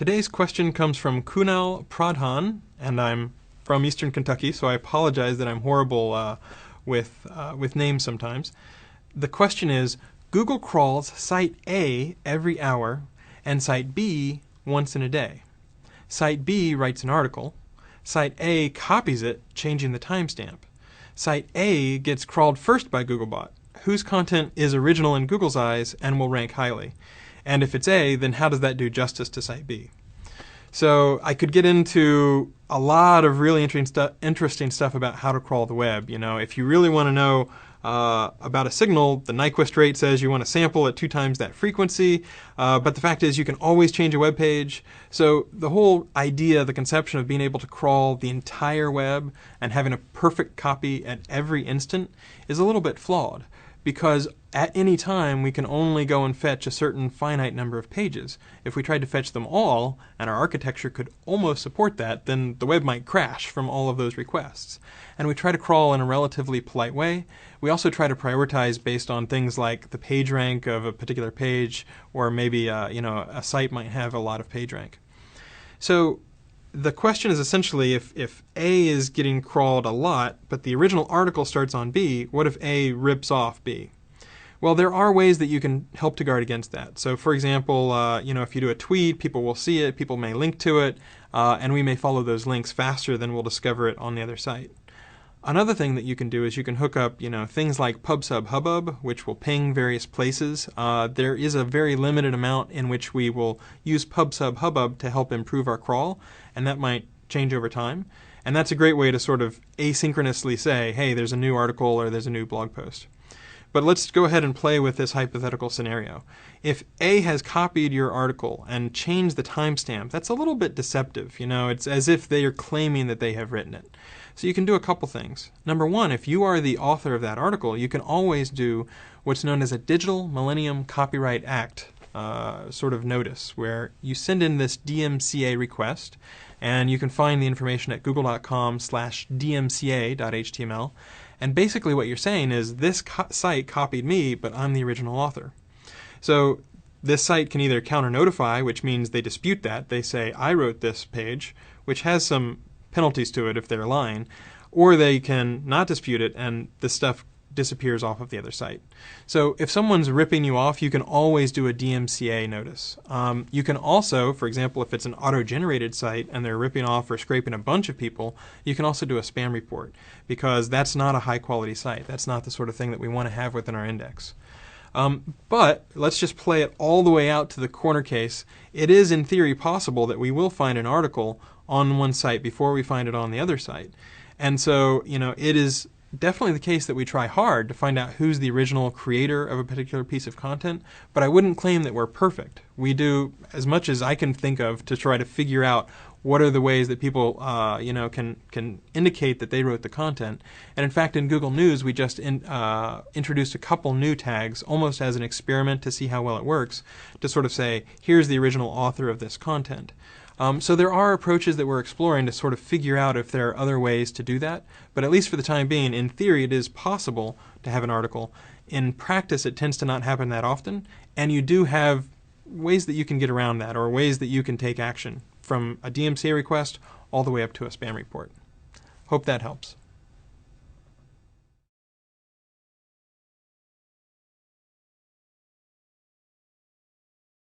Today's question comes from Kunal Pradhan, and I'm from Eastern Kentucky, so I apologize that I'm horrible with names sometimes. The question is, Google crawls site A every hour and site B once in a day. Site B writes an article. Site A copies it, changing the timestamp. Site A gets crawled first by Googlebot, whose content is original in Google's eyes and will rank highly. And if it's A, then how does that do justice to site B? So I could get into a lot of really interesting stuff about how to crawl the web. You know, if you really want to know about a signal, the Nyquist rate says you want to sample at 2 times that frequency, but the fact is you can always change a web page. So the whole idea, the conception of being able to crawl the entire web and having a perfect copy at every instant is a little bit flawed, because at any time we can only go and fetch a certain finite number of pages. If we tried to fetch them all, and our architecture could almost support that, then the web might crash from all of those requests. And we try to crawl in a relatively polite way. We also try to prioritize based on things like the page rank of a particular page, or maybe a site might have a lot of page rank. So the question is essentially, if A is getting crawled a lot, but the original article starts on B, what if A rips off B? Well, there are ways that you can help to guard against that. So for example, if you do a tweet, people will see it, people may link to it, and we may follow those links faster than we'll discover it on the other site. Another thing that you can do is you can hook up, things like PubSub which will ping various places. There is a very limited amount in which we will use PubSub to help improve our crawl, and that might change over time. And that's a great way to sort of asynchronously say, hey, there's a new article or there's a new blog post. But let's go ahead and play with this hypothetical scenario. If A has copied your article and changed the timestamp, that's a little bit deceptive. It's as if they are claiming that they have written it. So you can do a couple things. Number one, if you are the author of that article, you can always do what's known as a Digital Millennium Copyright Act sort of notice, where you send in this DMCA request, and you can find the information at google.com/dmca.html. And basically what you're saying is, this site copied me, but I'm the original author. So this site can either counter-notify, which means they dispute that. They say, I wrote this page, which has some penalties to it if they're lying, or they can not dispute it and the stuff disappears off of the other site. So if someone's ripping you off, you can always do a DMCA notice. You can also, for example, if it's an auto-generated site and they're ripping off or scraping a bunch of people, you can also do a spam report, because that's not a high-quality site. That's not the sort of thing that we want to have within our index. But let's just play it all the way out to the corner case. It is in theory possible that we will find an article on one site before we find it on the other site. And so, it is definitely the case that we try hard to find out who's the original creator of a particular piece of content, but I wouldn't claim that we're perfect. We do as much as I can think of to try to figure out what are the ways that people can indicate that they wrote the content. And in fact, in Google News, we just introduced a couple new tags almost as an experiment to see how well it works, to sort of say, here's the original author of this content. So there are approaches that we're exploring to sort of figure out if there are other ways to do that, but at least for the time being, in theory, it is possible to have an article. In practice, it tends to not happen that often, and you do have ways that you can get around that, or ways that you can take action, from a DMCA request all the way up to a spam report. Hope that helps.